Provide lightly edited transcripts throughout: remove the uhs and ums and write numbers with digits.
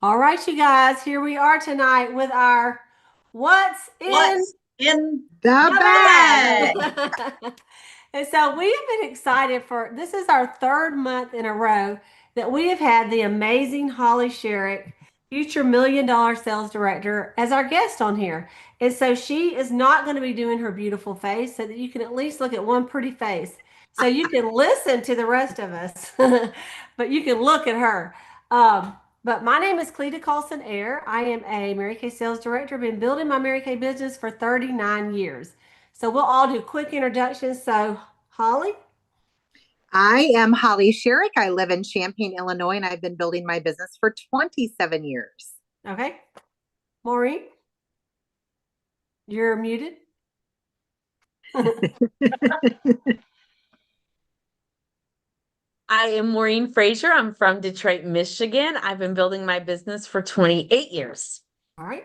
All right, you guys, here we are tonight with our What's in What's in the The the bag. bag? Bag? And so we have been excited for this is our third month in a row that we have had the amazing Holly Sherrick, future $1 million sales director, as our guest on here. And so she is not going to be doing her beautiful face so that you can at least look at one pretty face. So you can listen to the rest of us, but you can look at her. But my name is Cleta Colson-Eyre. I am a Mary Kay sales director. I've been building my Mary Kay business for 39 years. So we'll all do quick introductions. So, Holly, I am Holly Sherrick. I live in Champaign, Illinois, and I've been building my business for 27 years. okay. Maureen, you're muted. I am Maureen Frazier. I'm from Detroit, Michigan. I've been building my business for 28 years. All right.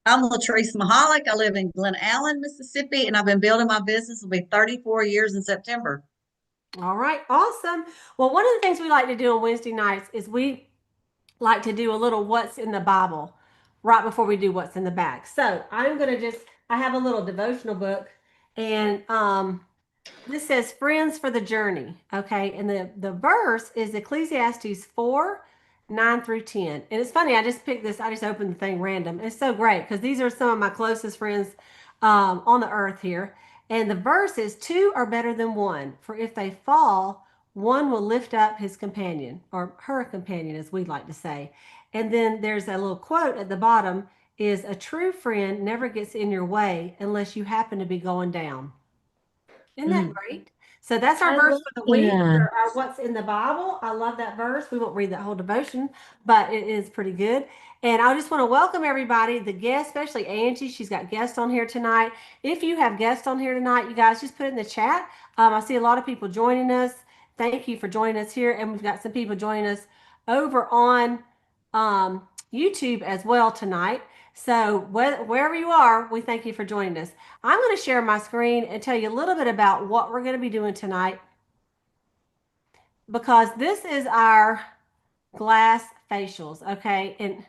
I'm Latrice Mahalik. I live in Glen Allen, Mississippi, and I've been building my business. It'll be 34 years in September. All right. Awesome. Well, one of the things we like to do on Wednesday nights is we like to do a little what's in the Bible right before we do what's in the bag. So I'm going to I have a little devotional book and this says friends for the journey. Okay. And the verse is Ecclesiastes 4, 9 through 10. And it's funny, I just picked this, I just opened the thing random. It's so great because these are some of my closest friends on the earth here. And the verse is two are better than one, for if they fall, one will lift up his companion or her companion, as we like to say. And then there's a little quote at the bottom is a true friend never gets in your way unless you happen to be going down. Isn't that Mm, great? So that's our I verse love for the week, that. or our what's in the Bible. I love that verse. We won't read that whole devotion, but it is pretty good. And I just want to welcome everybody, the guests, especially Angie. She's got guests on here tonight. If you have guests on here tonight, you guys just put it in the chat. I see a lot of people joining us. Thank you for joining us here. And we've got some people joining us over on YouTube as well tonight. So wherever you are, we thank you for joining us. I'm going to share my screen and tell you a little bit about what we're going to be doing tonight because this is our glass facials, okay? And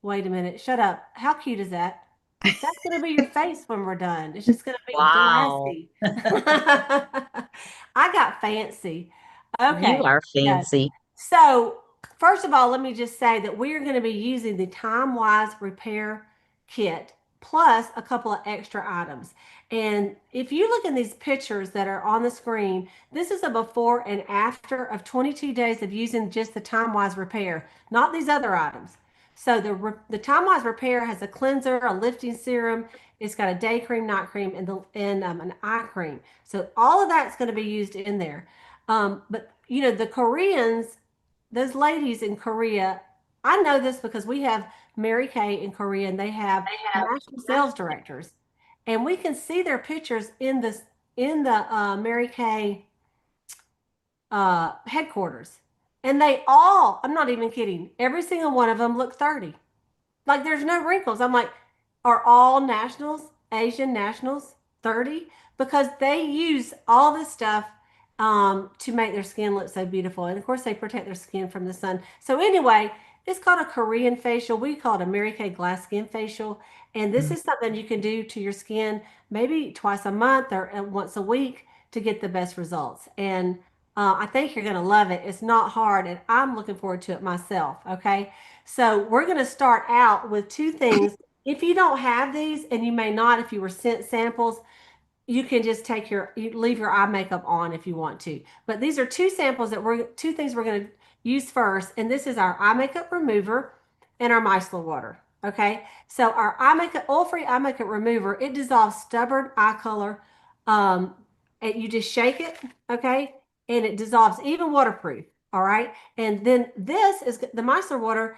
wait a minute, shut up. How cute is that? That's going to be your face when we're done. It's just going to be Wow. glassy. I got fancy. You Okay. are Yeah. fancy. So, first of all, let me just say that we are going to be using the Time Wise Repair Kit plus a couple of extra items. And if you look in these pictures that are on the screen, this is a before and after of 22 days of using just the Time Wise Repair, not these other items. So the Time Wise Repair has a cleanser, a lifting serum. It's got a day cream, night cream, and an eye cream. So all of that's going to be used in there. But you know the Koreans, those ladies in Korea, I know this because we have Mary Kay in Korea and they have national sales directors, and we can see their pictures in the Mary Kay headquarters, and they all, I'm not even kidding, every single one of them look 30. Like there's no wrinkles. I'm like, are all nationals, Asian nationals, 30? Because they use all this stuff to make their skin look so beautiful. And of course, they protect their skin from the sun. So, anyway, it's called a Korean facial. We call it a Mary Kay glass skin facial. And this is something you can do to your skin maybe twice a month or once a week to get the best results. And I think you're going to love it. It's not hard, and I'm looking forward to it myself. Okay. So we're going to start out with two things. If you don't have these, and you may not, if you were sent samples, you can just you leave your eye makeup on if you want to. But these are two samples two things we're going to use first. And this is our eye makeup remover and our micellar water. Okay. So our eye makeup, oil-free eye makeup remover, it dissolves stubborn eye color. Um, and you just shake it. Okay. And it dissolves even waterproof. All right. And then this is the micellar water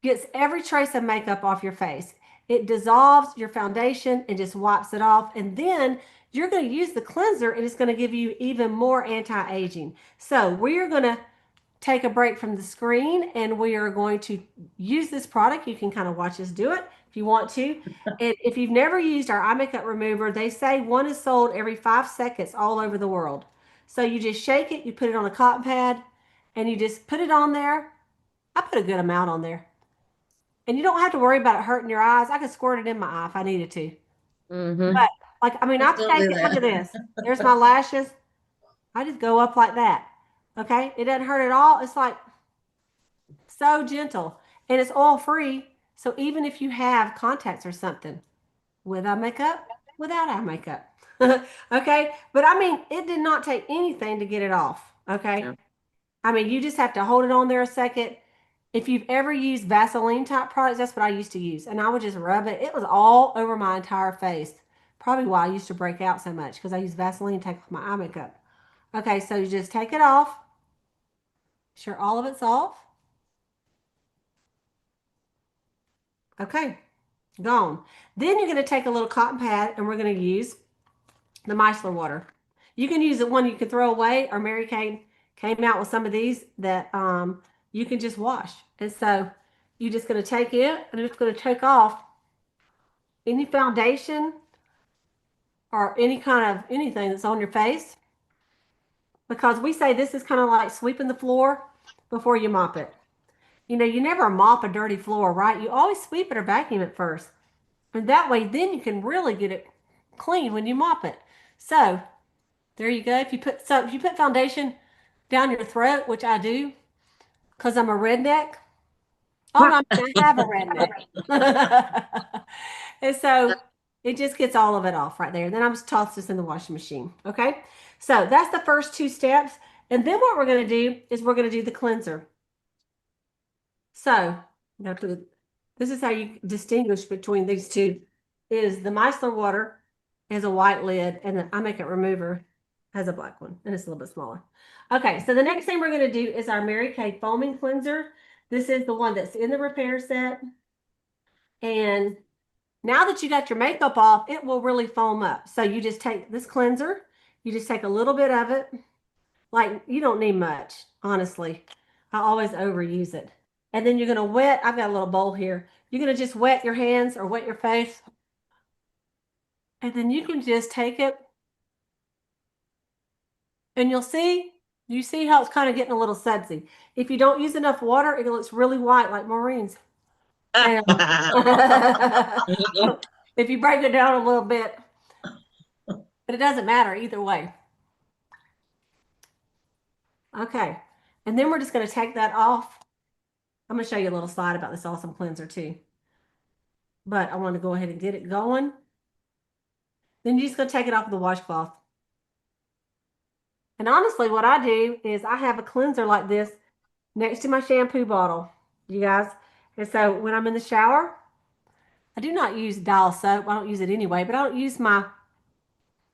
gets every trace of makeup off your face. It dissolves your foundation and just wipes it off. And then you're going to use the cleanser and it's going to give you even more anti-aging. So we are going to take a break from the screen and we are going to use this product. You can kind of watch us do it if you want to. And if you've never used our eye makeup remover, they say one is sold every 5 seconds all over the world. So you just shake it, you put it on a cotton pad, and you just put it on there I put a good amount on there. And you don't have to worry about it hurting your eyes. I could squirt it in my eye if I needed to. Mm-hmm. But like, I mean, I I've still do taken, look that. at this. There's my lashes. I just go up like that. Okay. It doesn't hurt at all. It's like so gentle and it's oil free. So even if you have contacts or something with eye makeup, without eye makeup. Okay. But I mean, it did not take anything to get it off. Okay. Yeah. I mean, you just have to hold it on there a second. If you've ever used Vaseline type products, that's what I used to use. And I would just rub it. It was all over my entire face. Probably why I used to break out so much because I use Vaseline to take off my eye makeup. Okay, so you just take it off. Sure, all of it's off. Okay, gone. Then you're going to take a little cotton pad and we're going to use the micellar water. You can use the one you can throw away, or Mary Kay came out with some of these that you can just wash. And so you're just going to take it and it's going to take off any foundation or any kind of anything that's on your face, because we say this is kind of like sweeping the floor before you mop it. You know, you never mop a dirty floor, right? You always sweep it or vacuum it first. And that way, then you can really get it clean when you mop it. So there you go. If you put foundation down your throat, which I do, because I'm a redneck. Oh no, I have a redneck. And so it just gets all of it off right there. Then I just toss this in the washing machine. Okay. So that's the first two steps. And then what we're going to do is we're going to do the cleanser. So this is how you distinguish between these two is the micellar water has a white lid and the eye makeup remover has a black one and it's a little bit smaller. Okay. So the next thing we're going to do is our Mary Kay foaming cleanser. This is the one that's in the repair set. And now that you got your makeup off, it will really foam up. So you just take this cleanser, you just take a little bit of it. Like you don't need much, honestly. I always overuse it. And then you're going to wet, I've got a little bowl here. You're going to just wet your hands or wet your face. And then you can just take it and you see how it's kind of getting a little sudsy. If you don't use enough water, it looks really white like Maureen's. And if you break it down a little bit, but it doesn't matter either way. Okay. And then we're just going to take that off. I'm going to show you a little slide about this awesome cleanser too. But I want to go ahead and get it going. Then you're just going to take it off with a washcloth. And honestly, what I do is I have a cleanser like this next to my shampoo bottle, you guys. And so when I'm in the shower, I do not use Dial soap. I don't use it anyway, but I don't use my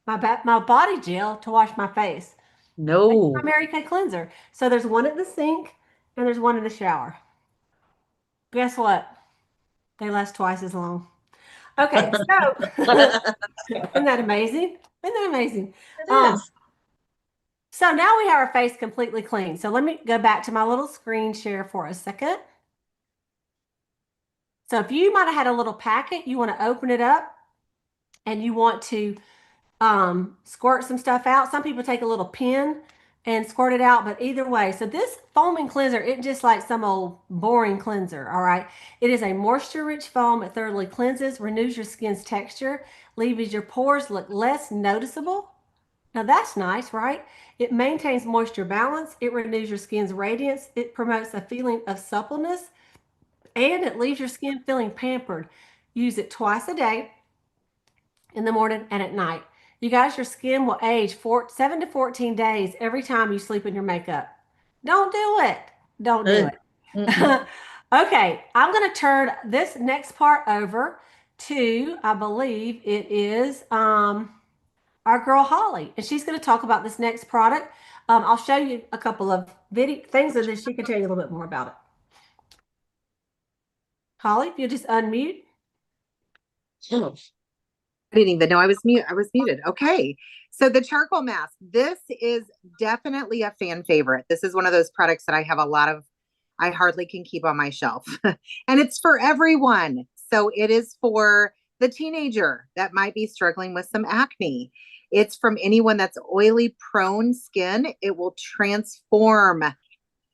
body gel to wash my face. No. My Mary Kay cleanser. So there's one at the sink and there's one in the shower. Guess what? They last twice as long. Okay, so isn't that amazing? Isn't that amazing? It is. So now we have our face completely clean. So let me go back to my little screen share for a second. So if you might have had a little packet, you want to open it up and you want to squirt some stuff out. Some people take a little pen and squirt it out, but either way. So this foaming cleanser, it just like some old boring cleanser, all right? It is a moisture-rich foam. It thoroughly cleanses, renews your skin's texture, leaves your pores look less noticeable. Now that's nice, right? It maintains moisture balance. It renews your skin's radiance. It promotes a feeling of suppleness, and it leaves your skin feeling pampered. Use it twice a day, in the morning and at night. You guys, your skin will age 7 to 14 days every time you sleep in your makeup. Don't do it. Don't do it. Okay, I'm going to turn this next part over to, I believe it is our girl Holly, and she's going to talk about this next product. I'll show you a couple of things and then she can tell you a little bit more about it. Holly, if you just unmute. I didn't even know I was muted. Okay. So the charcoal mask, this is definitely a fan favorite. This is one of those products that I have I hardly can keep on my shelf. And it's for everyone. So it is for the teenager that might be struggling with some acne. It's from anyone that's oily prone skin. It will transform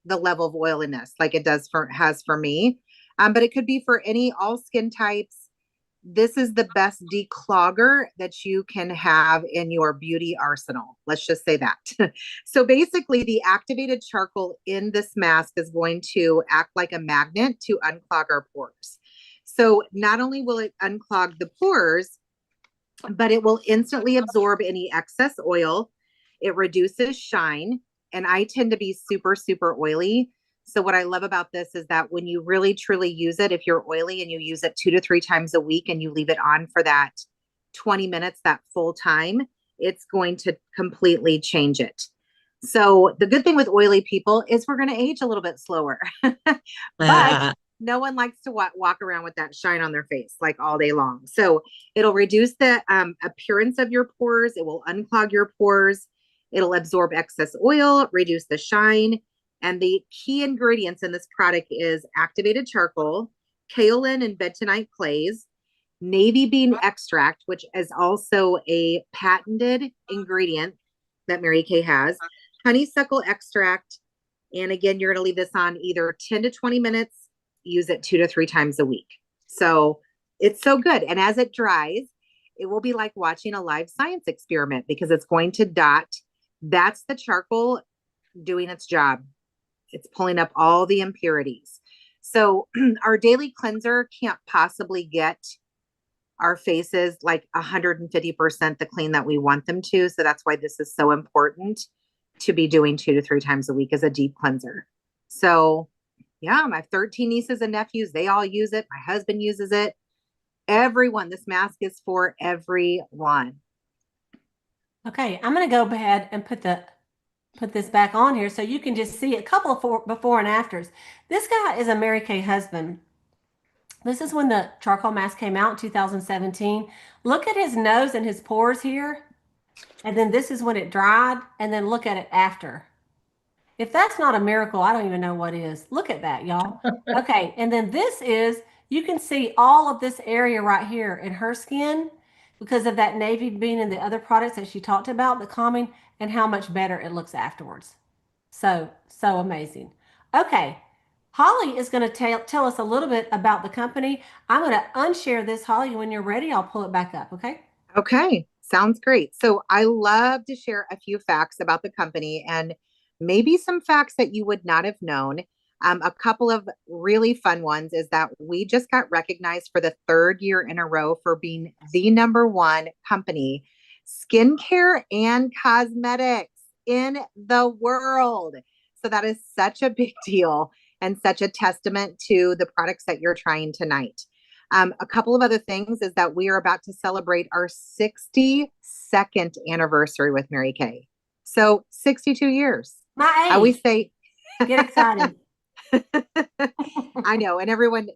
the level of oiliness like it has for me. But it could be for all skin types. This is the best declogger that you can have in your beauty arsenal. Let's just say that. So basically, the activated charcoal in this mask is going to act like a magnet to unclog our pores. So not only will it unclog the pores, but it will instantly absorb any excess oil. It reduces shine. And I tend to be super, super oily. So what I love about this is that when you really truly use it, if you're oily and you use it 2 to 3 times a week and you leave it on for that 20 minutes, that full time, it's going to completely change it. So the good thing with oily people is we're going to age a little bit slower, but no one likes to walk around with that shine on their face like all day long. So it'll reduce the appearance of your pores. It will unclog your pores. It'll absorb excess oil, reduce the shine. And the key ingredients in this product is activated charcoal, kaolin and bentonite clays, navy bean extract, which is also a patented ingredient that Mary Kay has, honeysuckle extract. And again, you're going to leave this on either 10 to 20 minutes, use it 2 to 3 times a week. So it's so good. And as it dries, it will be like watching a live science experiment because it's going to dot. That's the charcoal doing its job. It's pulling up all the impurities. So our daily cleanser can't possibly get our faces like 150% the clean that we want them to. So that's why this is so important to be doing 2 to 3 times a week as a deep cleanser. So yeah, my 13 nieces and nephews, they all use it. My husband uses it. Everyone, this mask is for everyone. Okay, I'm going to go ahead and put this back on here so you can just see a couple of before and afters. This guy is a Mary Kay husband. This is when the charcoal mask came out in 2017. Look at his nose and his pores here. And then this is when it dried. And then look at it after. If that's not a miracle, I don't even know what is. Look at that, y'all. Okay, and then this is, you can see all of this area right here in her skin because of that navy bean and the other products that she talked about, the calming, and how much better it looks afterwards. So amazing. Okay, Holly is going to tell us a little bit about the company. I'm going to unshare this, Holly. When you're ready, I'll pull it back up, okay? Okay, sounds great. So I love to share a few facts about the company and maybe some facts that you would not have known. A couple of really fun ones is that we just got recognized for the 3rd year in a row for being the #1 company, skincare and cosmetics in the world. So that is such a big deal and such a testament to the products that you're trying tonight. A couple of other things is that we are about to celebrate our 62nd anniversary with Mary Kay. So 62 years. My age. I always say, get excited. I know. And everyone,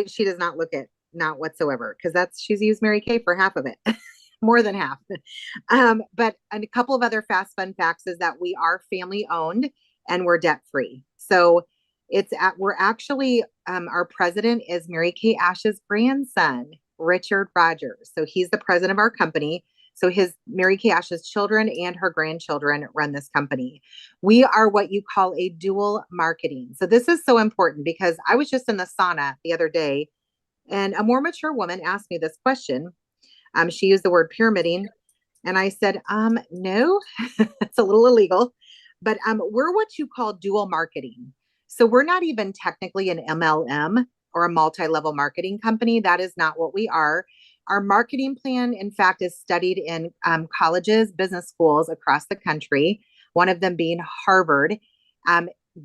she does not look it, not whatsoever, because she's used Mary Kay for half of it, more than half. But a couple of other fast fun facts is that we are family owned and we're debt free. So we're actually, our president is Mary Kay Ash's grandson, Richard Rogers. So he's the president of our company. So Mary Kay Ash's children and her grandchildren run this company. We are what you call a dual marketing. So this is so important because I was just in the sauna the other day and a more mature woman asked me this question. She used the word pyramiding and I said, no, it's a little illegal, but we're what you call dual marketing. So we're not even technically an MLM or a multi-level marketing company. That is not what we are. Our marketing plan, in fact, is studied in colleges, business schools across the country, one of them being Harvard.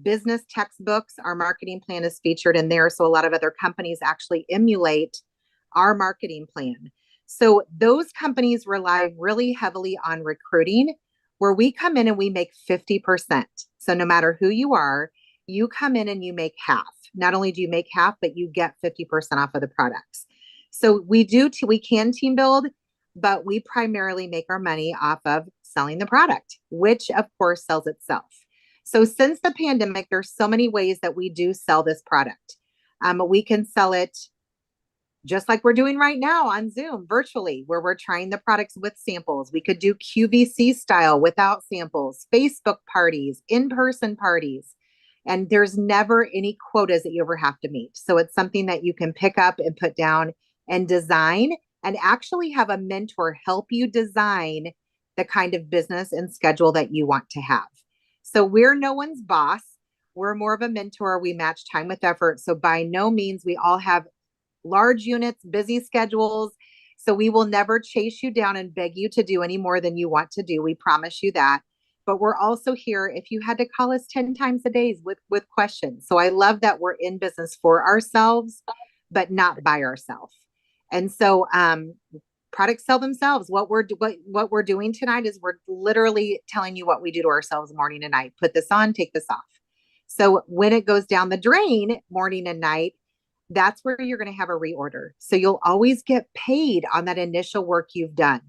Business textbooks, our marketing plan is featured in there. So a lot of other companies actually emulate our marketing plan. So those companies rely really heavily on recruiting, where we come in and we make 50%. So no matter who you are, you come in and you make half. Not only do you make half, but you get 50% off of the products. So we can team build, but we primarily make our money off of selling the product, which of course sells itself. So since the pandemic, there's so many ways that we do sell this product. We can sell it just like we're doing right now on Zoom virtually, where we're trying the products with samples. We could do QVC style without samples, Facebook parties, in-person parties. And there's never any quotas that you ever have to meet. So it's something that you can pick up and put down and design, and actually have a mentor help you design the kind of business and schedule that you want to have. So we're no one's boss. We're more of a mentor. We match time with effort. So by no means, we all have large units, busy schedules. So we will never chase you down and beg you to do any more than you want to do. We promise you that. But we're also here if you had to call us 10 times a day with questions. So I love that we're in business for ourselves, but not by ourselves. And so products sell themselves. What we're doing tonight is we're literally telling you what we do to ourselves morning and night. Put this on, take this off. So when it goes down the drain morning and night, that's where you're going to have a reorder. So you'll always get paid on that initial work you've done,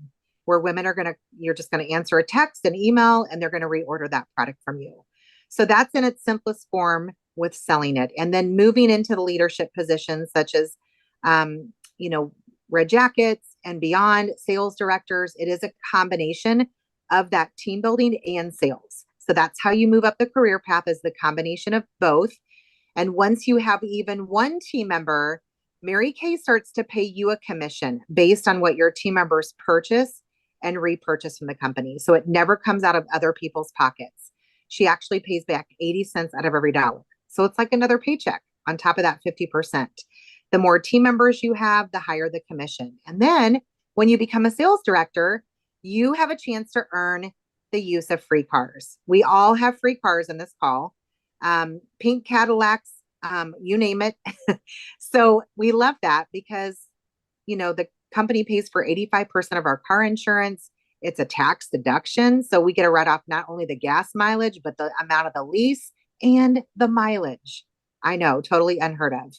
where women are you're just going to answer a text, an email, and they're going to reorder that product from you. So that's in its simplest form with selling it. And then moving into the leadership positions, such as, red jackets and beyond, sales directors. It is a combination of that team building and sales. So that's how you move up the career path, is the combination of both. And once you have even one team member, Mary Kay starts to pay you a commission based on what your team members purchase and repurchase from the company. So it never comes out of other people's pockets. She actually pays back 80 cents out of every dollar. So it's like another paycheck on top of that 50%. The more team members you have, the higher the commission. And then when you become a sales director, you have a chance to earn the use of free cars. We all have free cars in this call. Pink Cadillacs, you name it. So we love that because, the company pays for 85% of our car insurance. It's a tax deduction. So we get to write off not only the gas mileage, but the amount of the lease and the mileage. I know, totally unheard of.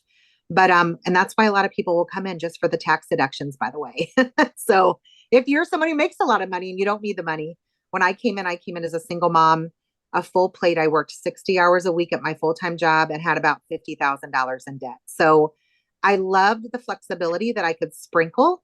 But, and that's why a lot of people will come in just for the tax deductions, by the way. So if you're somebody who makes a lot of money and you don't need the money, when I came in as a single mom, a full plate. I worked 60 hours a week at my full-time job and had about $50,000 in debt. So I loved the flexibility that I could sprinkle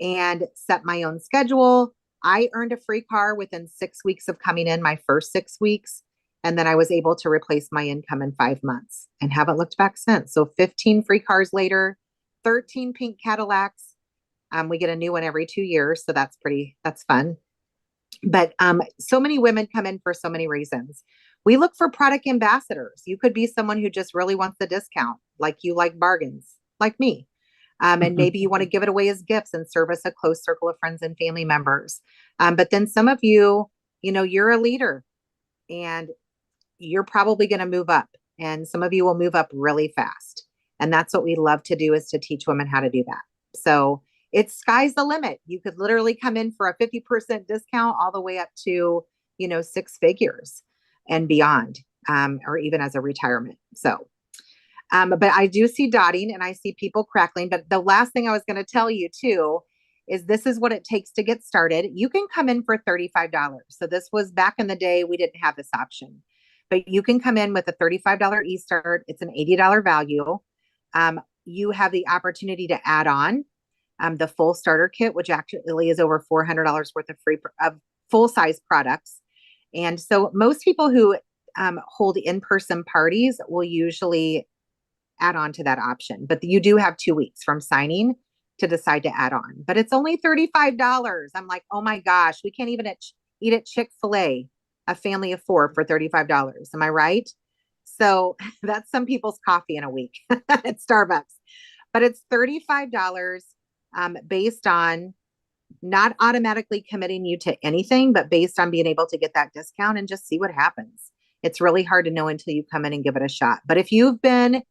and set my own schedule. I earned a free car within 6 weeks of coming in, my first 6 weeks. And then I was able to replace my income in 5 months and haven't looked back since. So 15 free cars later, 13 pink Cadillacs. We get a new one every 2 years. So that's fun. But so many women come in for so many reasons. We look for product ambassadors. You could be someone who just really wants the discount, like you like bargains, like me. And maybe you want to give it away as gifts and service a close circle of friends and family members. But then some of you, you're a leader and you're probably going to move up. And some of you will move up really fast. And that's what we love to do, is to teach women how to do that. So it's sky's the limit. You could literally come in for a 50% discount all the way up to, 6 figures and beyond, or even as a retirement. So, but I do see dotting and I see people crackling. But the last thing I was going to tell you too, is this is what it takes to get started. You can come in for $35. So this was back in the day, we didn't have this option, but you can come in with a $35 e-start. It's an $80 value. You have the opportunity to add on the full starter kit, which actually is over $400 worth of full size products. And so most people who hold in-person parties will usually add on to that option, but you do have 2 weeks from signing to decide to add on, but it's only $35. I'm like, oh my gosh, we can't even eat at Chick-fil-A, a family of 4 for $35. Am I right? So that's some people's coffee in a week at Starbucks, but it's $35 based on not automatically committing you to anything, but based on being able to get that discount and just see what happens. It's really hard to know until you come in and give it a shot. But if you've been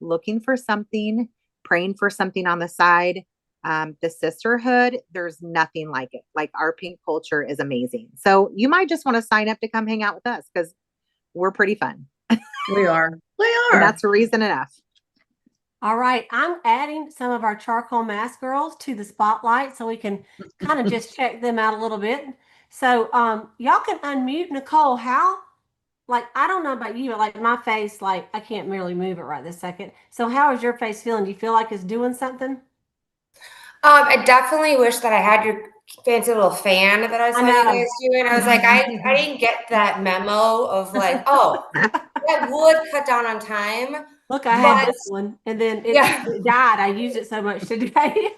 looking for something, praying for something on the side, the sisterhood, there's nothing like it. Like, our pink culture is amazing. So you might just want to sign up to come hang out with us because we're pretty fun. We are. And that's reason enough. All right, I'm adding some of our charcoal mask girls to the spotlight so we can kind of just check them out a little bit. So y'all can unmute. Nicole, how? Like, I don't know about you, but like my face, like I can't really move it right this second. So how is your face feeling? Do you feel like it's doing something? I definitely wish that I had your fancy little fan that I saw you know. guys doing. I was like, I didn't get that memo of like, oh, that would cut down on time. Look, I had But this one, and then yeah, it died. I used it so much today.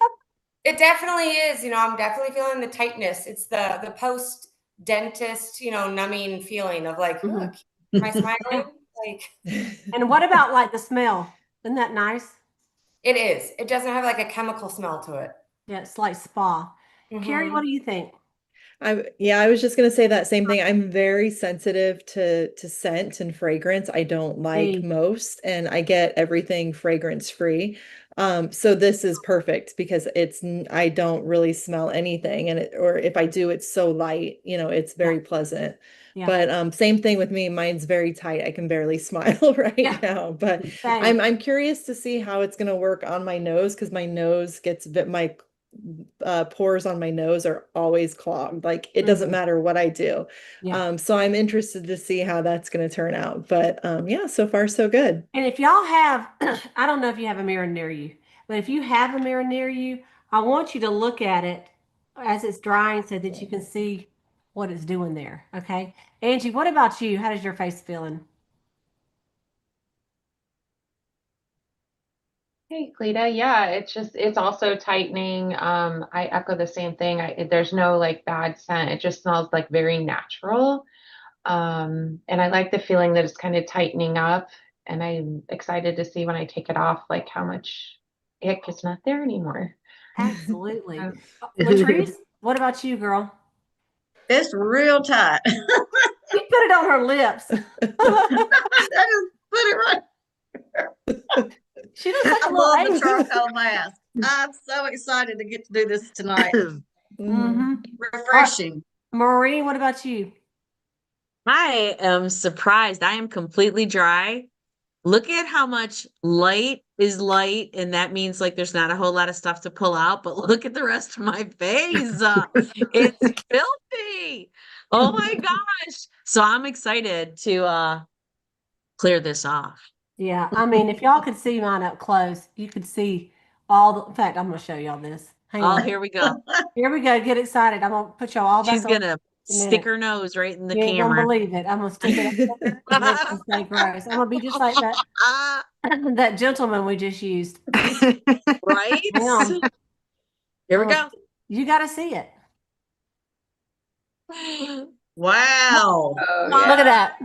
it definitely is. I'm definitely feeling the tightness. It's the post dentist, numbing feeling of like, Mhm. look, am I smiling? Like And what about like the smell? Isn't that nice? it is. It doesn't have like a chemical smell to it. Yeah, it's like spa. Carrie, what Mhm. do you think? I was just gonna say that same thing. I'm very sensitive to scent and fragrance. I don't like Me. most, and I get everything fragrance free. So this is perfect because I don't really smell anything, or if I do, it's so light, it's Yeah. very pleasant. Yeah. But same thing with me. Mine's very tight. I can barely smile right Yeah. now. But Same. I'm curious to see how it's gonna work on my nose because my nose gets a bit my pores on my nose are always clogged. Like it doesn't Mhm. matter what I do. Yeah. So I'm interested to see how that's going to turn out. But yeah, so far so good. And if y'all have, I don't know if you have a mirror near you, but if you have a mirror near you, I want you to look at it as it's drying so that you can see what it's doing there. Okay. Angie, what about you? How does your face feeling? Hey, Cleta. Yeah, it's also tightening. I echo the same thing. There's no like bad scent. It just smells like very natural. And I like the feeling that it's kind of tightening up. And I'm excited to see when I take it off, like how much ick is not there anymore. Absolutely. Um, Latrice, what about you, girl? It's real tight. She put it on her lips. I just put it right. She looks like I a little love the angel. charcoal mask. I'm so excited to get to do this tonight. Mm-hmm. Refreshing. Maureen, what about you? I am surprised. I am completely dry. Look at how much light is light, and that means like there's not a whole lot of stuff to pull out, but look at the rest of my face. It's filthy. Oh my gosh. So I'm excited to clear this off. Yeah, I mean, if y'all could see mine up close, you could see all the, in fact, I'm gonna show y'all this. Hang Oh, on. here we go. Here we go. Get excited. I'm gonna put y'all all back She's on gonna in a stick minute. her nose right in the You ain't gonna camera. believe it. I'm gonna stick it up there and then it's gonna stay gross. I'm gonna be just like that that gentleman we just used. Right? Hang on. Here we Oh, go. you gotta see it. Wow. Oh, Look at yeah. that.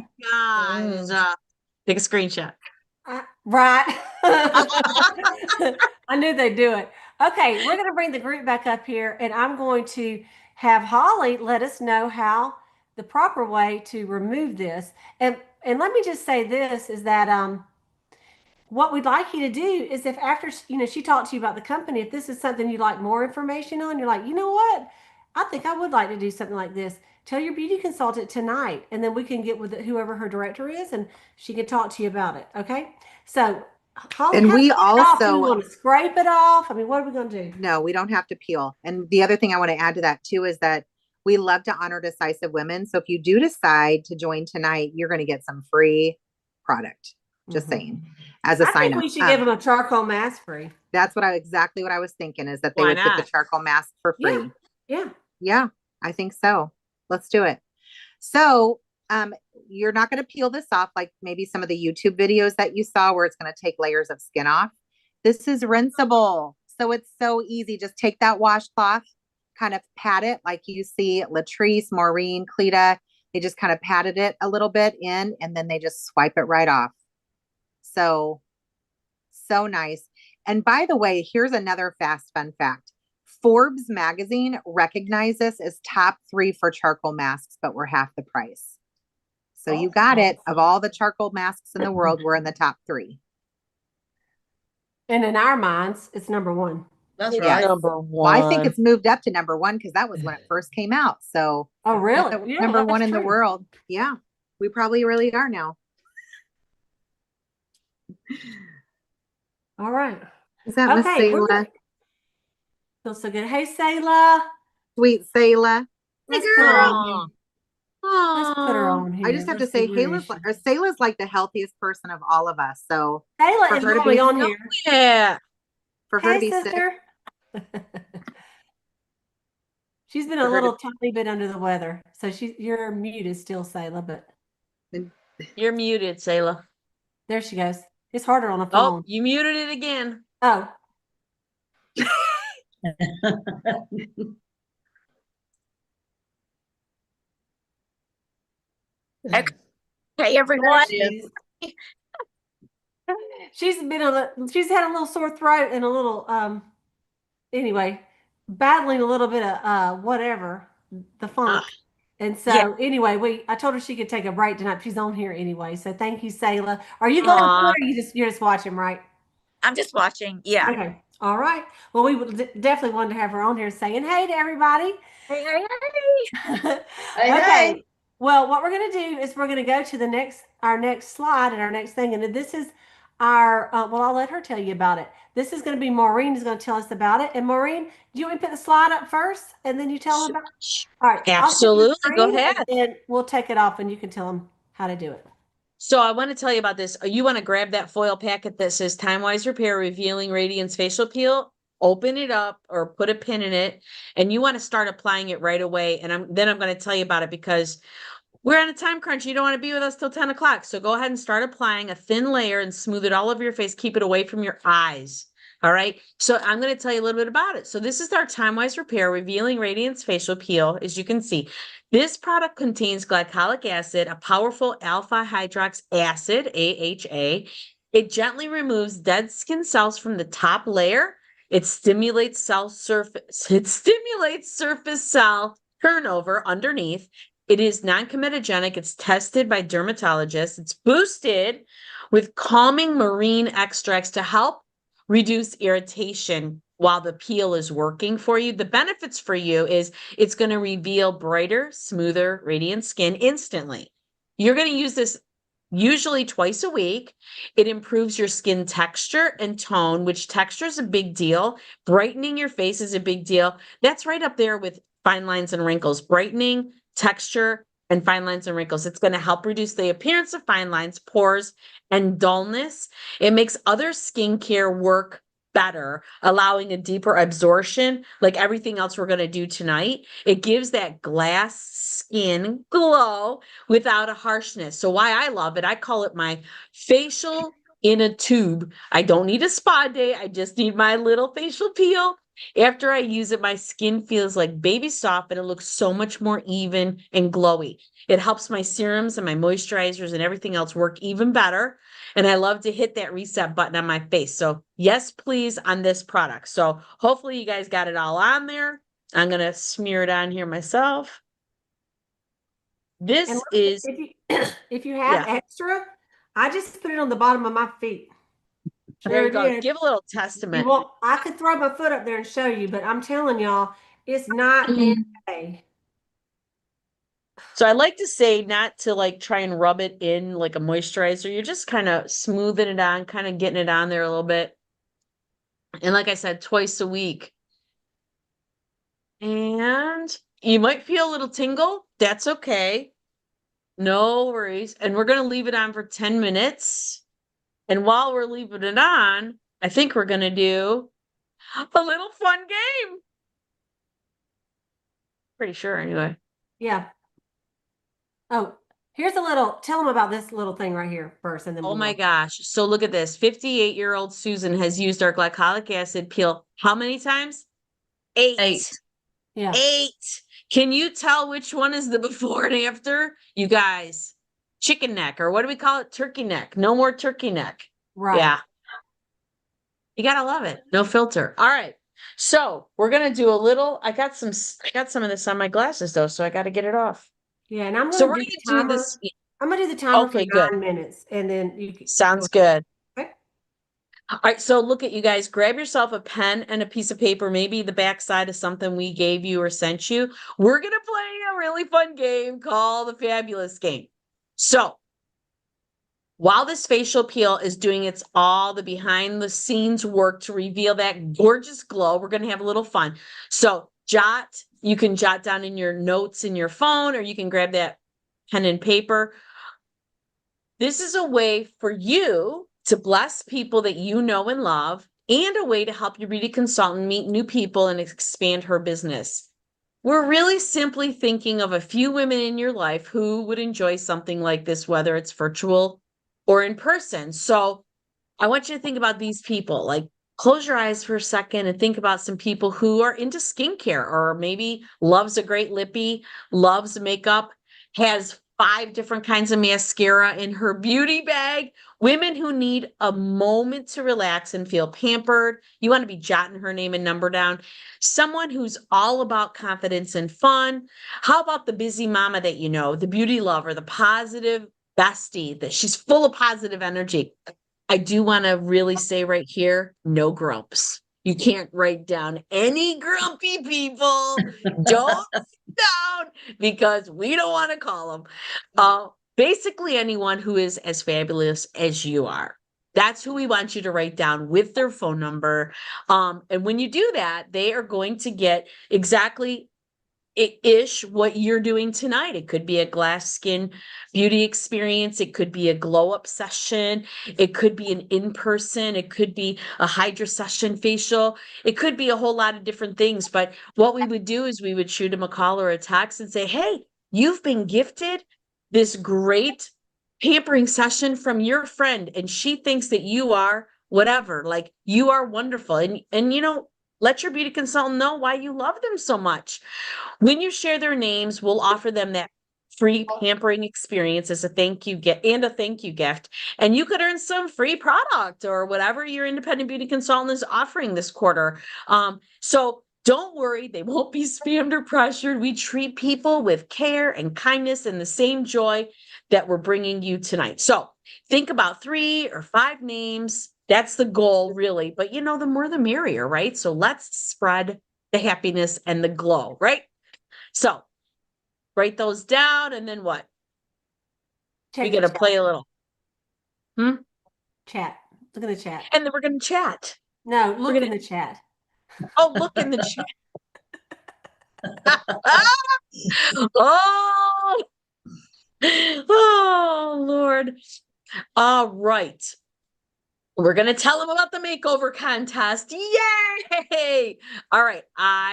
Gosh. Take a screenshot. Right. I knew they'd do it. Okay, we're going to bring the group back up here, and I'm going to have Holly let us know how the proper way to remove this. And let me just say this is that what we'd like you to do is if after she talked to you about the company, if this is something you'd like more information on, you're like, you know what, I think I would like to do something like this. Tell your beauty consultant tonight, and then we can get with whoever her director is, and she can talk to you about it. Okay. So, Holly, And how do we we get it off? Do we also, want to scrape it off? I mean, what are we going to do? no, we don't have to peel. And the other thing I want to add to that too is that we love to honor decisive women. So if you do decide to join tonight, you're going to get some free product. Just saying, as a I sign think up. we should give them a charcoal mask free. That's exactly what I was thinking is that they Why would get the not? charcoal mask for Yeah. free. Yeah. Yeah, I think so. Let's do it. So, you're not going to peel this off like maybe some of the YouTube videos that you saw where it's going to take layers of skin off. This is rinsable. So it's so easy. Just take that washcloth, kind of pat it like you see Latrice, Maureen, Cleta. They just kind of patted it a little bit in and then they just swipe it right off. So nice. And by the way, here's another fast fun fact. Forbes magazine recognized this as top 3 for charcoal masks, but we're half the price. So you got it. Of all the charcoal masks in the world, we're in the top 3. And in our minds, it's number 1. That's Yes. right. Number Well, I think one. it's moved up to number 1 because that was when it first came out. So Oh, really? that was Yeah, number 1 that's in the true. world. Yeah, we probably really are now. All right. Is that Miss Okay, Sayla? feels so good. Hey, Sayla. Sweet Sayla. Let's put her on Aw. here. Let's put her Aw. on here. I just have to Let's see, say, where is she? Sayla's like the healthiest person of all of us. So Sayla for is her to normally be on here. Yeah. for her to Hey, be sick, sister. She's been a for her to little tiny bit under the weather. So your mute is still Sayla, but You're muted, Sayla. There she goes. It's harder on the Oh, phone. you muted it again. Oh, Okay, everyone. there she is. She's had a little sore throat and a little anyway, battling a little bit of whatever, the funk. And so Yeah. anyway, I told her she could take a break tonight. She's on here anyway. So thank you, Sayla. Are you going to Aw. or you're just watching, right? I'm just watching. Yeah. Okay. All right. Well, we would definitely wanted to have her on here saying hey to everybody. Hey, hey, hey. Hey, Okay. hey. Well, what we're going to do is we're going to go to our next slide and our next thing. And this is our, well, I'll let her tell you about it. This is going to be Maureen is going to tell us about it. And Maureen, do you want me to put the slide up first and then you tell them about it? All right. I'll take the Absolutely. Go screen ahead. and we'll take it off and you can tell them how to do it. So I want to tell you about this. You want to grab that foil packet that says Time Wise Repair Revealing Radiance Facial Peel, open it up or put a pin in it, and you want to start applying it right away. And I'm going to tell you about it because we're on a time crunch. You don't want to be with us till 10 o'clock. So go ahead and start applying a thin layer and smooth it all over your face. Keep it away from your eyes. All right. So I'm going to tell you a little bit about it. So this is our Time Wise Repair Revealing Radiance Facial Peel. As you can see, this product contains glycolic acid, a powerful alpha hydrox acid, AHA. It gently removes dead skin cells from the top layer. It stimulates surface cell turnover underneath. It is non-comedogenic. It's tested by dermatologists. It's boosted with calming marine extracts to help reduce irritation while the peel is working for you. The benefits for you is it's going to reveal brighter, smoother, radiant skin instantly. You're going to use this usually twice a week. It improves your skin texture and tone, which texture is a big deal. Brightening your face is a big deal. That's right up there with fine lines and wrinkles. Brightening, texture, and fine lines and wrinkles. It's going to help reduce the appearance of fine lines, pores, and dullness. It makes other skincare work better, allowing a deeper absorption, like everything else we're going to do tonight. It gives that glass skin glow without a harshness. So why I love it, I call it my facial in a tube. I don't need a spa day. I just need my little facial peel. After I use it, my skin feels like baby soft and it looks so much more even and glowy. It helps my serums and my moisturizers and everything else work even better. And I love to hit that reset button on my face. So yes, please on this product. So hopefully you guys got it all on there. I'm going to smear it on here myself. This And look, is, if you have extra, I just put it on the bottom of my feet. there you Sure go. did. Give a little You testament. won't, I could throw my foot up there and show you, but I'm telling y'all, it's not a. So I like to say not to like try and rub it in like a moisturizer. You're just kind of smoothing it on, kind of getting it on there a little bit. And like I said, twice a week. And you might feel a little tingle. That's okay. No worries. And we're going to leave it on for 10 minutes. And while we're leaving it on, I think we're going to do a little fun game. Pretty sure anyway. Yeah. Oh, tell them about this little thing right here first. And then Oh my gosh. So look at this. 58-year-old Susan has used our glycolic acid peel how many times? 8. Yeah. 8. Can you tell which one is the before and after? You guys, chicken neck, or what do we call it? Turkey neck. No more turkey neck. Right. Yeah. You gotta love it. No filter. All right. So we're gonna do a little. I got some of this on my glasses though, so I got to get it off. Yeah, and I'm So gonna we're do gonna the do timer. this. I'm gonna do the timer Okay, for good. 9 minutes, and then you can Sounds go ahead. good. Okay. All right, so look at you guys. Grab yourself a pen and a piece of paper, maybe the backside of something we gave you or sent you. We're gonna play a really fun game called the Fabulous Game. So while this facial peel is doing all the behind the scenes work to reveal that gorgeous glow, we're gonna have a little fun. So you can jot down in your notes in your phone, or you can grab that pen and paper. This is a way for you to bless people that you know and love, and a way to help your beauty consultant meet new people and expand her business. we're really simply thinking of a few women in your life who would enjoy something like this, whether it's virtual or in person. So I want you to think about these people. Like, close your eyes for a second and think about some people who are into skincare, or maybe loves a great lippy, loves makeup, has 5 different kinds of mascara in her beauty bag. Women who need a moment to relax and feel pampered. You want to be jotting her name and number down. Someone who's all about confidence and fun. How about the busy mama that you know, the beauty lover, the positive bestie, that she's full of positive energy? I do want to really say right here, no grumps. You can't write down any grumpy people. Don't sit down, because we don't want to call them. Basically, anyone who is as fabulous as you are. That's who we want you to write down with their phone number. And when you do that, they are going to get exactly ish what you're doing tonight. It could be a glass skin beauty experience. It could be a glow up session. It could be an in-person. It could be a hydra session facial. It could be a whole lot of different things. But what we would do is we would shoot them a call or a text and say, hey, you've been gifted this great pampering session from your friend, and she thinks that you are whatever, like you are wonderful. And let your beauty consultant know why you love them so much. When you share their names, we'll offer them that free pampering experience as a thank you gift and a thank you gift. And you could earn some free product or whatever your independent beauty consultant is offering this quarter. So don't worry, they won't be spammed or pressured. We treat people with care and kindness and the same joy that we're bringing you tonight. So think about 3 or 5 names. That's the goal, really. But the more the merrier, right? So let's spread the happiness and the glow, right? So write those down, and then what? Check We the got to chat. play a little. Chat. Look in the chat. And then we're going to chat. No, look gonna- in the chat. Oh, look in the chat. Oh, oh, Lord. All right. We're going to tell them about the makeover contest. Yay! All right.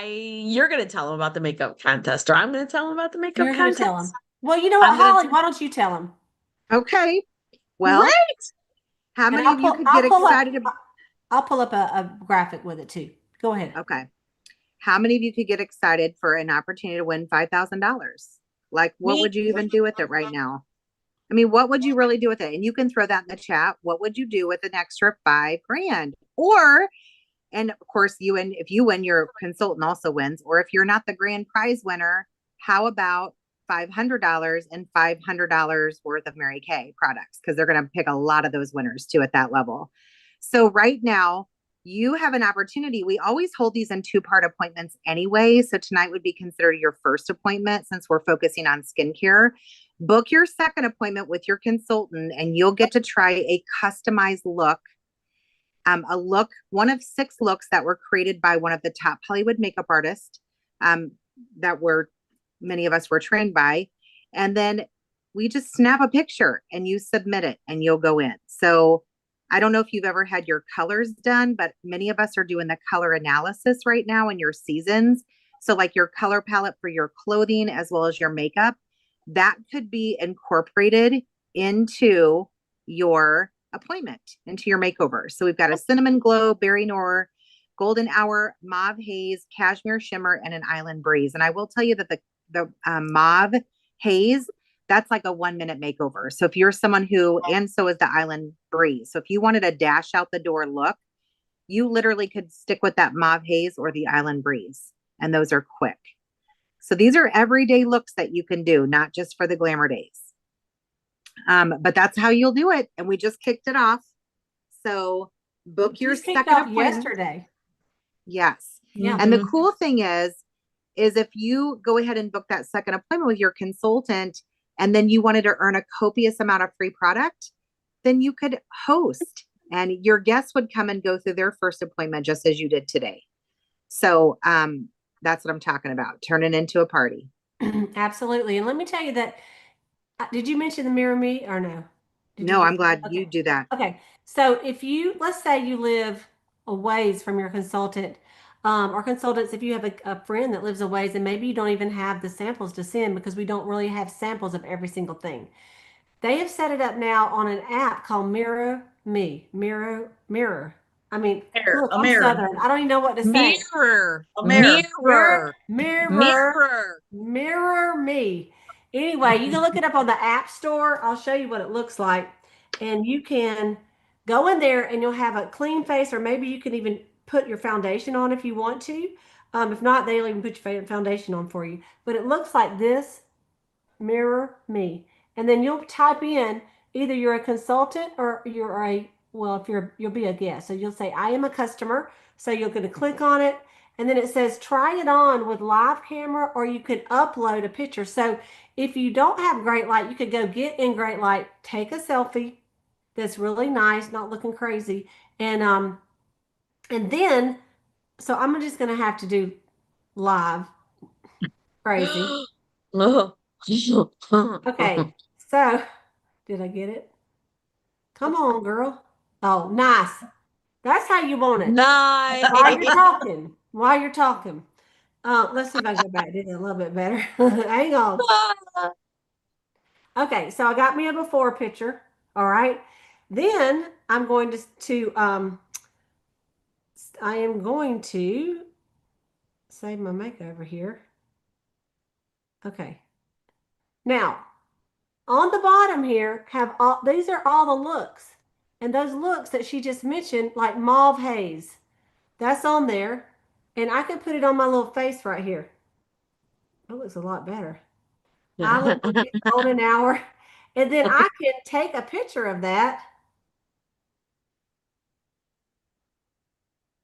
You're going to tell them about the makeup contest, or I'm going to tell them about the makeup You're going to contest. tell them. Well, you know what, I'm gonna Holly? Why don't you tell them? Okay. Well, Great. how And many of you could get excited about? I'll pull up a graphic with it too. Go ahead. Okay. How many of you could get excited for an opportunity to win $5,000? Like, what would you even do with it right now? I mean, what would you really do with it? And you can throw that in the chat. What would you do with an extra 5 grand? Or, and of course, if you win, your consultant also wins. Or if you're not the grand prize winner, how about $500 and $500 worth of Mary Kay products? Because they're going to pick a lot of those winners too at that level. So right now, you have an opportunity. We always hold these in 2-part appointments anyway. So tonight would be considered your first appointment since we're focusing on skincare. Book your second appointment with your consultant and you'll get to try a customized look. One of 6 looks that were created by one of the top Hollywood makeup artists that many of us were trained by. And then we just snap a picture and you submit it and you'll go in. So I don't know if you've ever had your colors done, but many of us are doing the color analysis right now in your seasons. So like your color palette for your clothing as well as your makeup, that could be incorporated into your appointment, into your makeover. So we've got a cinnamon glow, berry noir, golden hour, mauve haze, cashmere shimmer, and an island breeze. And I will tell you that the mauve haze, that's like a 1-minute makeover. So if you're someone and so is the island breeze. So if you wanted a dash out the door look, you literally could stick with that mauve haze or the island breeze. And those are quick. So these are everyday looks that you can do, not just for the glamour days. But that's how you'll do it. And we just kicked it off. So book your second appointment yesterday. Yes. Yeah. And the cool thing is if you go ahead and book that second appointment with your consultant, and then you wanted to earn a copious amount of free product, then you could host and your guests would come and go through their first appointment just as you did today. So that's what I'm talking about. Turn it into a party. Absolutely. And let me tell you that, did you mention the Mirror Me or no? No, I'm glad you do that. Okay. So if let's say you live a ways from your consultant, or consultants if you have a friend that lives a ways and maybe you don't even have the samples to send because we don't really have samples of every single thing. They have set it up now on an app called Mirror Me. Mirror. I mean, Mirror, look, a I'm mirror, Southern. I don't even know what to say. Mirror, a mirror. Mirror, mirror, mirror, mirror. mirror me. Anyway, you can look it up on the App Store. I'll show you what it looks like. And you can go in there and you'll have a clean face, or maybe you can even put your foundation on if you want to. If not, they'll even put your foundation on for you. But it looks like this. Mirror me. And then you'll type in either you're a consultant or you're well, if you'll be a guest. So you'll say, I am a customer. So you're going to click on it. And then it says, try it on with live camera, or you could upload a picture. So if you don't have great light, you could go get in great light, take a selfie that's really nice, not looking crazy. And then, so I'm just going to have to do live crazy. Okay. So did I get it? Come on, girl. Oh, nice. That's how you want it. Nice. While you're talking. While you're talking. Let's see if I can go back to it a little bit better. Hang on. Okay, so I got me a before picture. All right. Then I'm going to I am going to save my makeover here. Okay. Now, on the bottom here have all these are all the looks. And those looks that she just mentioned, like mauve haze, that's on there. And I can put it on my little face right here. That looks a lot better. I look like golden hour. And then I can take a picture of that.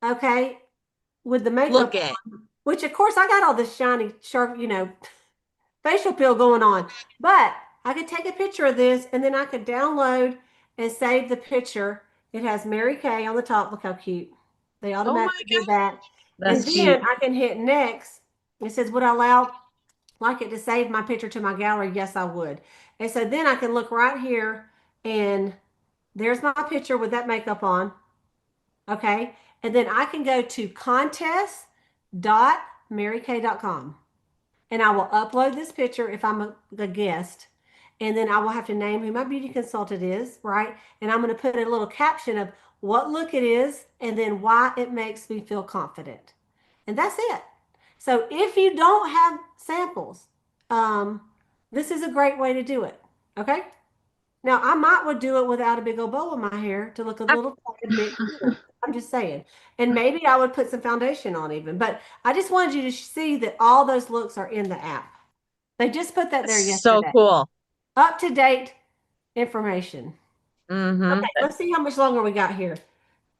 Okay. With the makeup Look at. on, which of course I got all this shiny, sharp, facial peel going on. But I could take a picture of this and then I could download and save the picture. It has Mary Kay on the top. Look how cute. They Oh my automatically do that. That's And cute. then I can hit next. It says, would I like it to save my picture to my gallery? Yes, I would. And so then I can look right here and there's my picture with that makeup on. Okay. And then I can go to contest.marykay.com and I will upload this picture if I'm a guest. And then I will have to name who my beauty consultant is, right? And I'm going to put a little caption of what look it is and then why it makes me feel confident. And that's it. So if you don't have samples, this is a great way to do it. Okay. Now I would do it without a big old bow in my hair to look a little bit. I'm just saying. And maybe I would put some foundation on even, but I just wanted you to see that all those looks are in the app. They just put that there So yesterday. cool. Up to date information. Mm-hmm. Okay, let's see how much longer we got here.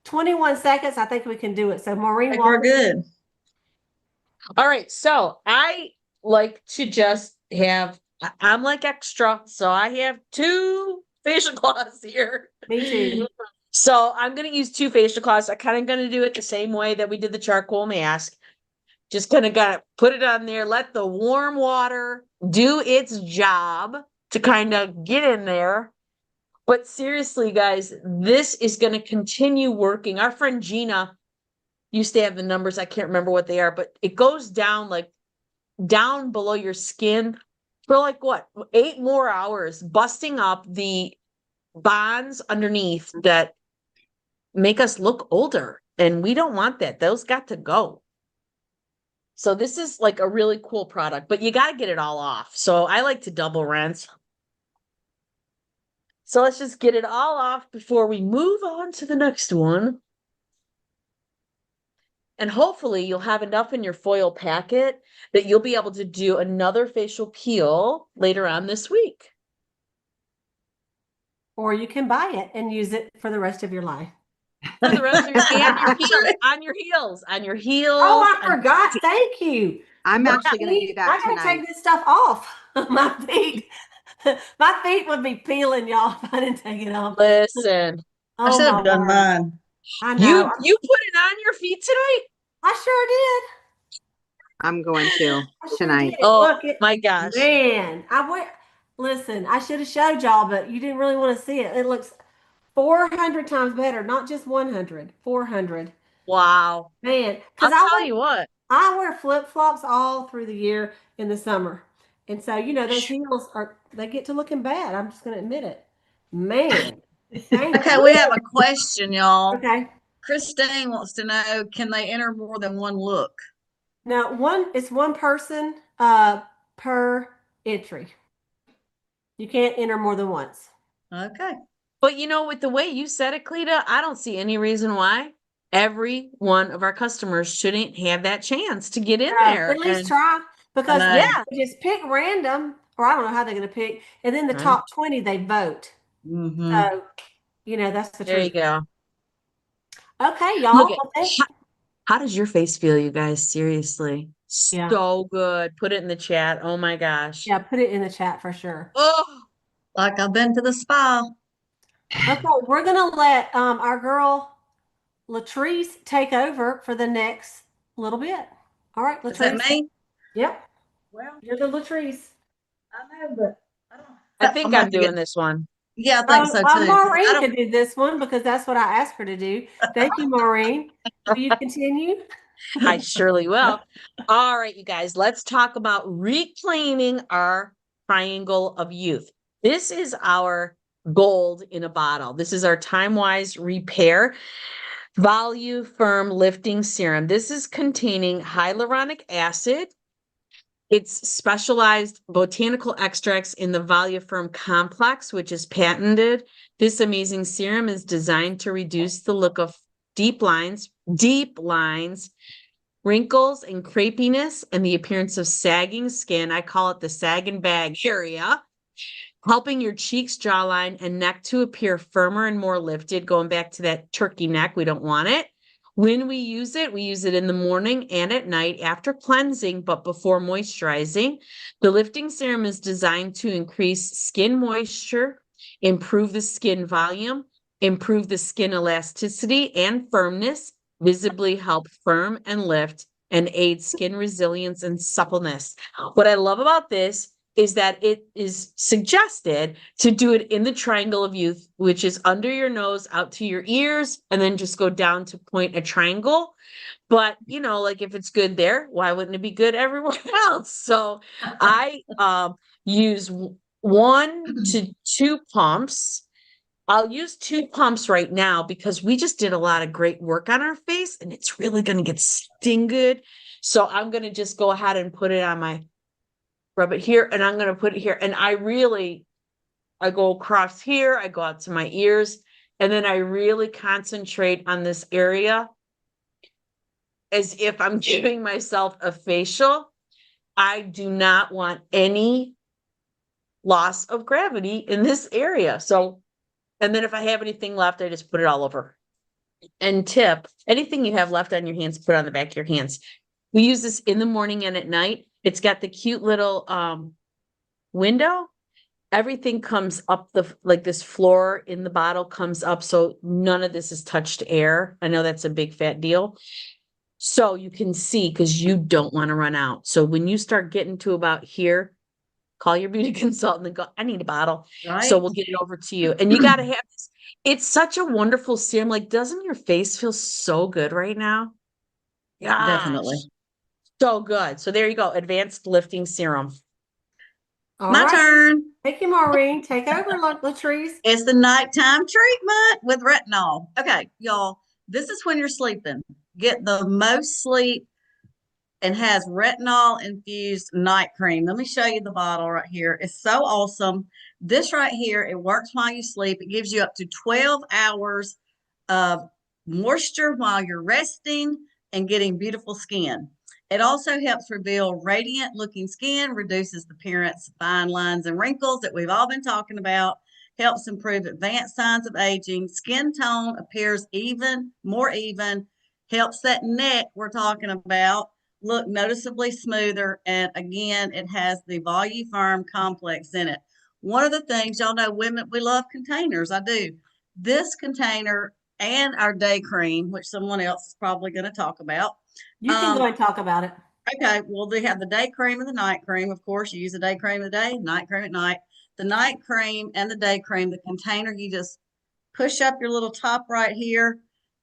21 seconds. I think we can do it. So Maureen, I think we're good. All right. So I like to just have, I'm like extra. So I have 2 facial cloths here. Me too. So I'm going to use 2 facial cloths. I'm kind of going to do it the same way that we did the charcoal mask. Just kind of got to put it on there, let the warm water do its job to kind of get in there. But seriously, guys, this is going to continue working. Our friend Gina used to have the numbers. I can't remember what they are, but it goes down like down below your skin for like what, 8 more hours, busting up the bonds underneath that make us look older. And we don't want that. Those got to go. So this is like a really cool product, but you got to get it all off. So I like to double rinse. So let's just get it all off before we move on to the next one. And hopefully you'll have enough in your foil packet that you'll be able to do another facial peel later on this week. Or you can buy it and use it for the rest of your life. For the rest of your, and your heels, on your heels, on your heels. Oh, I forgot. Thank you. I'm actually going to do that I gotta tonight. take this stuff off my feet. My feet would be peeling, y'all, if I didn't take it off. Listen, I Oh should my have done word. mine. I know. you put it on your feet tonight? I sure did. I'm going to I sure tonight. did. Oh Look, my gosh. man, listen, I should have showed y'all, but you didn't really want to see it. It looks 400 times better, not just 100, 400. Wow. Man, I'll because tell you what. I wear flip-flops all through the year in the summer. And so, those heels they get to looking bad. I'm just going to admit it. Man, thank Okay, you. we have a question, y'all. Okay. Christine wants to know, can they enter more than one look? Now, it's one person per entry. You can't enter more than once. Okay. But with the way you said it, Cleta, I don't see any reason why every one of our customers shouldn't have that chance to get in there. At least And try, because know. yeah. they just pick random, or I don't know how they're going to pick, and then the Right. top 20 they vote. Mm-hmm. So, that's the There you truth. go. Okay, y'all. Look at Well, thank- how does your face feel, you guys? Seriously. Yeah. So good. Put it in the chat. Oh my gosh. Yeah, put it in the chat for sure. Oh, Like I've been to the spa. Okay, we're gonna let our girl Latrice take over for the next little bit. All right, Is that Latrice. me? Yep, Well, you're the Latrice. I know, but I don't. I think I'm I'm about to get. doing this one. Yeah, I think so too. 'Cause I Maureen don't. could do this one because that's what I asked her to do. Thank you, Maureen. Will you continue? I surely will. All right, you guys, let's talk about reclaiming our triangle of youth. This is our gold in a bottle. This is our time-wise repair Volume Firm Lifting Serum. This is containing hyaluronic acid. It's specialized botanical extracts in the Voluform complex, which is patented. This amazing serum is designed to reduce the look of deep lines, wrinkles, and crepiness, and the appearance of sagging skin. I call it the sag and bag area, helping your cheeks, jawline, and neck to appear firmer and more lifted. Going back to that turkey neck, we don't want it. When we use it in the morning and at night after cleansing, but before moisturizing. The lifting serum is designed to increase skin moisture, improve the skin volume, improve the skin elasticity and firmness, visibly help firm and lift, and aid skin resilience and suppleness. What I love about this is that it is suggested to do it in the triangle of youth, which is under your nose, out to your ears, and then just go down to point a triangle. But, like if it's good there, why wouldn't it be good everywhere else? So I use 1 to 2 pumps. I'll use 2 pumps right now because we just did a lot of great work on our face and it's really going to get sting good. So I'm going to just go ahead and put it on rub it here, and I'm going to put it here. And I go across here, I go out to my ears, and then I really concentrate on this area as if I'm giving myself a facial. I do not want any loss of gravity in this area. So, and then if I have anything left, I just put it all over. And tip, anything you have left on your hands, put on the back of your hands. We use this in the morning and at night. It's got the cute little window. Everything comes up like this floor in the bottle comes up. So none of this is touched air. I know that's a big fat deal. So you can see, because you don't want to run out. So when you start getting to about here, call your beauty consultant and go, I need a bottle. Right. So we'll get it over to you. And you got to have this. It's such a wonderful serum. Like, doesn't your face feel so good right now? Gosh, Definitely. so good. So there you go. Advanced lifting serum. All My right. turn. Thank you, Maureen. Take over, Latrice. It's the nighttime treatment with retinol. Okay, y'all, this is when you're sleeping. Get the most sleep and has retinol infused night cream. Let me show you the bottle right here. It's so awesome. This right here, it works while you sleep. It gives you up to 12 hours of moisture while you're resting and getting beautiful skin. It also helps reveal radiant looking skin, reduces the appearance of fine lines and wrinkles that we've all been talking about, helps improve advanced signs of aging, skin tone appears more even, helps that neck we're talking about look noticeably smoother. And again, it has the Voluform complex in it. One of the things, y'all know, women, we love containers. I do. This container and our day cream, which someone else is probably going to talk about. You can go and talk about it. Okay, well, they have the day cream and the night cream. Of course, you use the day cream of the day, night cream at night. The night cream and the day cream, the container, you just push up your little top right here,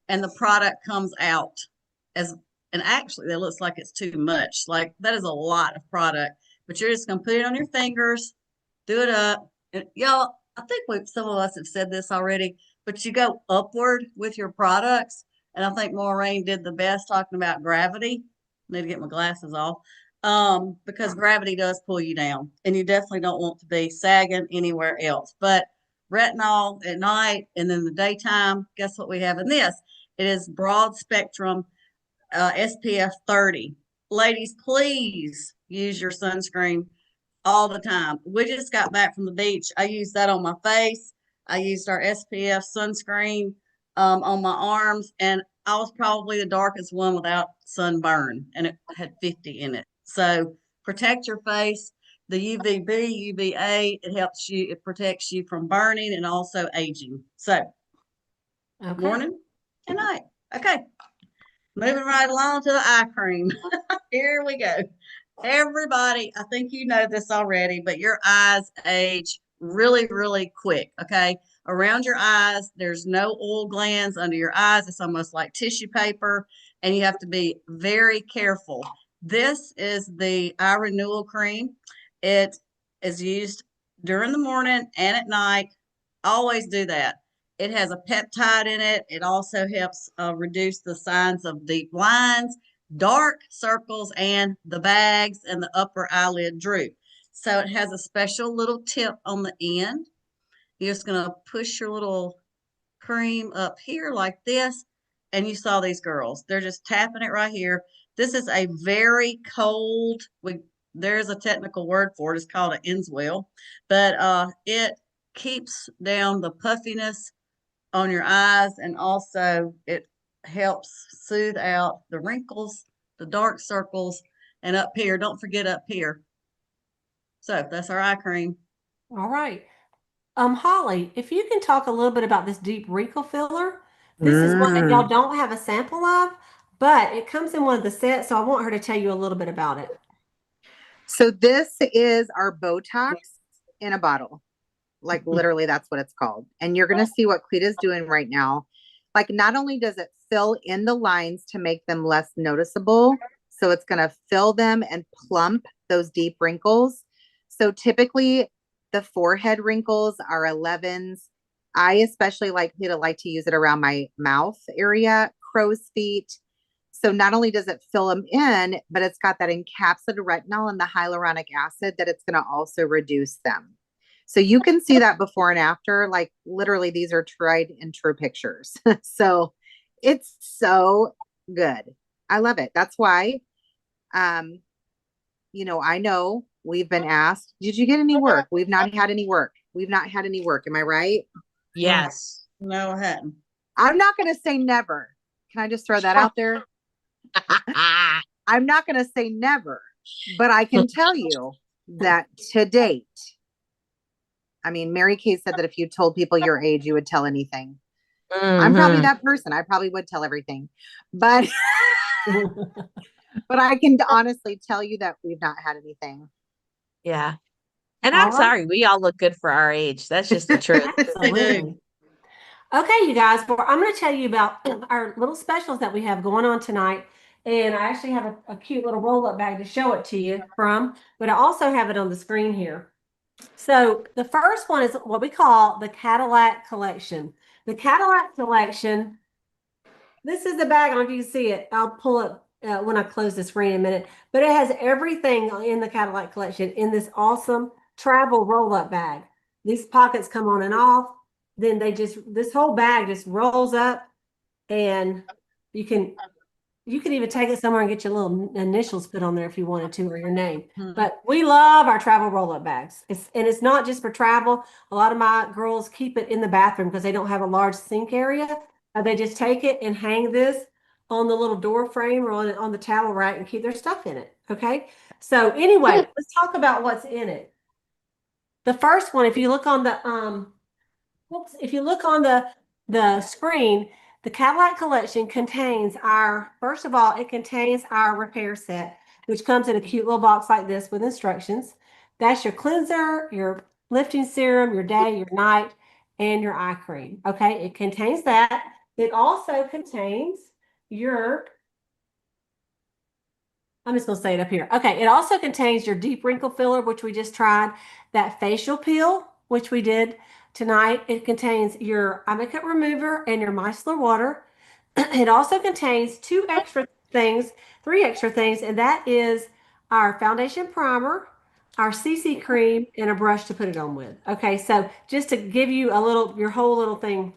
and the product comes out as, and actually it looks like it's too much. Like that is a lot of product, but you're just gonna put it on your fingers, do it up. And y'all, I think some of us have said this already, but you go upward with your products. And I think Maureen did the best talking about gravity. I need to get my glasses off. Because gravity does pull you down, and you definitely don't want to be sagging anywhere else. But retinol at night and in the daytime, guess what we have in this? It is broad spectrum SPF 30. Ladies, please use your sunscreen all the time. We just got back from the beach. I used that on my face. I used our SPF sunscreen on my arms, and I was probably the darkest one without sunburn, and it had 50 in it. So protect your face. The UVB, UVA, it helps you, it protects you from burning and also aging. So, morning and night. Okay, moving right along to the eye cream. Here we go. Everybody, I think you know this already, but your eyes age really, really quick. Okay. Around your eyes, there's no oil glands under your eyes. It's almost like tissue paper, and you have to be very careful. This is the eye renewal cream. It is used during the morning and at night. Always do that. It has a peptide in it. It also helps reduce the signs of deep lines, dark circles, and the bags and the upper eyelid droop. So it has a special little tip on the end. You're just going to push your little cream up here like this. And you saw these girls. They're just tapping it right here. This is a very cold, there's a technical word for it. It's called an Inswell. But it keeps down the puffiness on your eyes, and also it helps soothe out the wrinkles, the dark circles, and up here. Don't forget up here. So that's our eye cream. All right. Holly, if you can talk a little bit about this deep wrinkle filler. This is one that y'all don't have a sample of, but it comes in one of the sets, so I want her to tell you a little bit about it. So this is our Botox in a bottle. Like literally that's what it's called. And you're going to see what Cleta's doing right now. Like not only does it fill in the lines to make them less noticeable, so it's going to fill them and plump those deep wrinkles. So typically the forehead wrinkles are 11s. I especially like to use it around my mouth area, crow's feet. So not only does it fill them in, but it's got that encapsulated retinol and the hyaluronic acid that it's going to also reduce them. So you can see that before and after, like literally these are tried and true pictures. So it's so good. I love it. That's why, I know we've been asked, did you get any work? We've not had any work. We've not had any work. Am I right? Yes. No, I hadn't. I'm not going to say never. Can I just throw that out there? I'm not going to say never, but I can tell you that to date, I mean, Mary Kay said that if you told people your age, you would tell anything. I'm probably that person. I probably would tell everything, but but I can honestly tell you that we've not had anything. Yeah. And I'm sorry, we all look good for our age. That's just the truth. Absolutely. Okay, you guys, well, I'm going to tell you about our little specials that we have going on tonight. And I actually have a cute little roll-up bag to show it to you from, but I also have it on the screen here. So the first one is what we call the Cadillac Collection. The Cadillac Collection, this is the bag. I don't know if you can see it. I'll pull it when I close the screen in a minute. But it has everything in the Cadillac Collection in this awesome travel roll-up bag. These pockets come on and off. Then this whole bag just rolls up, and you can even take it somewhere and get your little initials put on there if you wanted to, or your name. But we love our travel roll-up bags. It's not just for travel. A lot of my girls keep it in the bathroom because they don't have a large sink area. They just take it and hang this on the little door frame or on the towel rack and keep their stuff in it. Okay. So anyway, let's talk about what's in it. The first one, if you look on the the screen, the Cadillac Collection contains first of all, it contains our repair set, which comes in a cute little box like this with instructions. That's your cleanser, your lifting serum, your day, your night, and your eye cream. Okay, it contains that. It also contains your, I'm just going to say it up here. Okay. It also contains your deep wrinkle filler, which we just tried, that facial peel, which we did tonight. It contains your eye makeup remover and your micellar water. It also contains three extra things, and that is our foundation primer, our CC cream, and a brush to put it on with. Okay, so just to give you your whole little thing,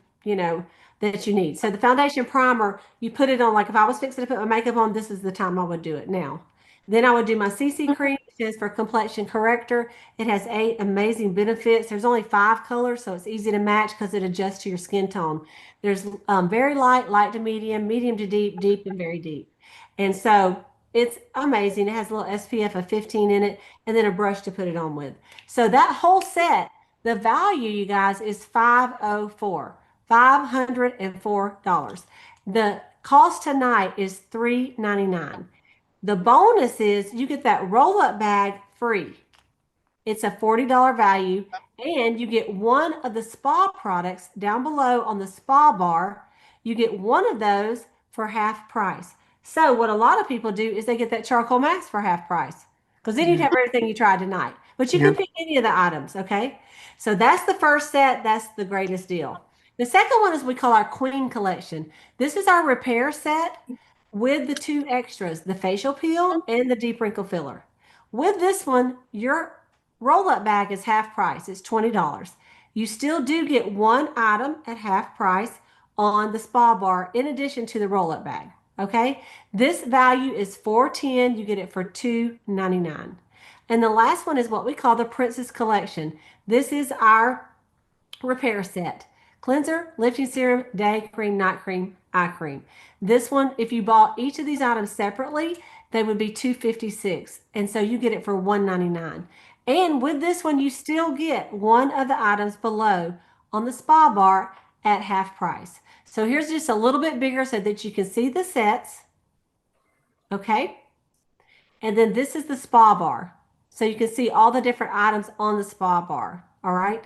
that you need. So the foundation primer, you put it on, like if I was fixing to put my makeup on, this is the time I would do it now. Then I would do my CC cream, which is for complexion corrector. It has 8 amazing benefits. There's only 5 colors, so it's easy to match because it adjusts to your skin tone. There's very light, light to medium, medium to deep, deep, and very deep. And so it's amazing. It has a little SPF of 15 in it, and then a brush to put it on with. So that whole set, the value, you guys, is $504. The cost tonight is $399. The bonus is you get that roll-up bag free. It's a $40 value, and you get one of the spa products down below on the spa bar. You get one of those for half price. So what a lot of people do is they get that charcoal mask for half price, because then you'd have everything you tried tonight. But you can pick any of the items, okay? So that's the first set. That's the greatest deal. The second one is we call our Queen Collection. This is our repair set with the 2 extras, the facial peel and the deep wrinkle filler. With this one, your roll-up bag is half price. It's $20. You still do get one item at half price on the spa bar in addition to the roll-up bag. Okay? This value is $410. You get it for $299. And the last one is what we call the Princess Collection. This is our repair set. Cleanser, lifting serum, day cream, night cream, eye cream. This one, if you bought each of these items separately, they would be $256. And so you get it for $199. And with this one, you still get one of the items below on the spa bar at half price. So here's just a little bit bigger so that you can see the sets. Okay. And then this is the spa bar. So you can see all the different items on the spa bar. All right.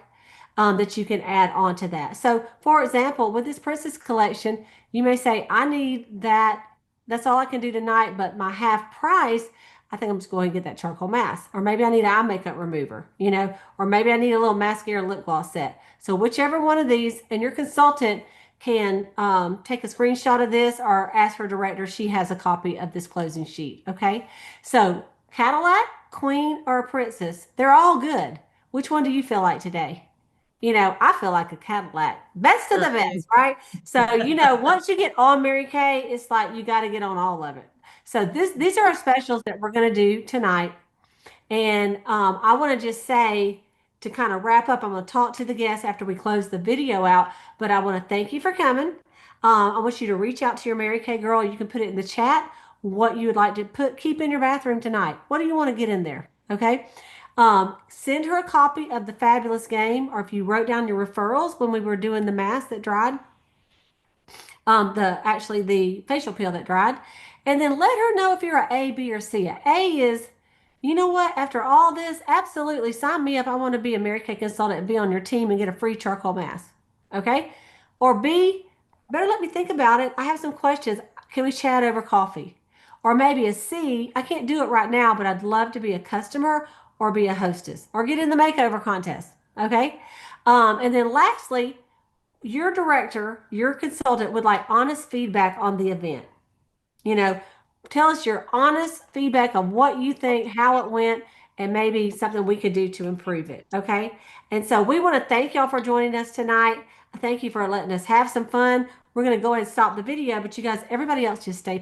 That you can add on to that. So for example, with this Princess Collection, you may say, I need that. That's all I can do tonight, but my half price, I think I'm just going to get that charcoal mask. Or maybe I need an eye makeup remover, or maybe I need a little mascara and lip gloss set. So whichever one of these, and your consultant can take a screenshot of this or ask her director. She has a copy of this closing sheet. Okay. So Cadillac, Queen, or Princess, they're all good. Which one do you feel like today? I feel like a Cadillac. Best of the best, right? So, once you get on Mary Kay, it's like you got to get on all of it. So these are our specials that we're going to do tonight. And I want to just say, to kind of wrap up, I'm going to talk to the guests after we close the video out, but I want to thank you for coming. I want you to reach out to your Mary Kay girl. You can put it in the chat what you would like to keep in your bathroom tonight. What do you want to get in there? Okay. Send her a copy of the fabulous game, or if you wrote down your referrals when we were doing the mask that dried, the facial peel that dried, and then let her know if you're a A, B, or C. A is, you know what? After all this, absolutely sign me up. I want to be a Mary Kay consultant and be on your team and get a free charcoal mask. Okay. Or B, better let me think about it. I have some questions. Can we chat over coffee? Or maybe a C, I can't do it right now, but I'd love to be a customer or be a hostess or get in the makeover contest. Okay. And then lastly, your director, your consultant would like honest feedback on the event. Tell us your honest feedback on what you think, how it went, and maybe something we could do to improve it. Okay. And so we want to thank y'all for joining us tonight. Thank you for letting us have some fun. We're going to go ahead and stop the video, but you guys, everybody else just stay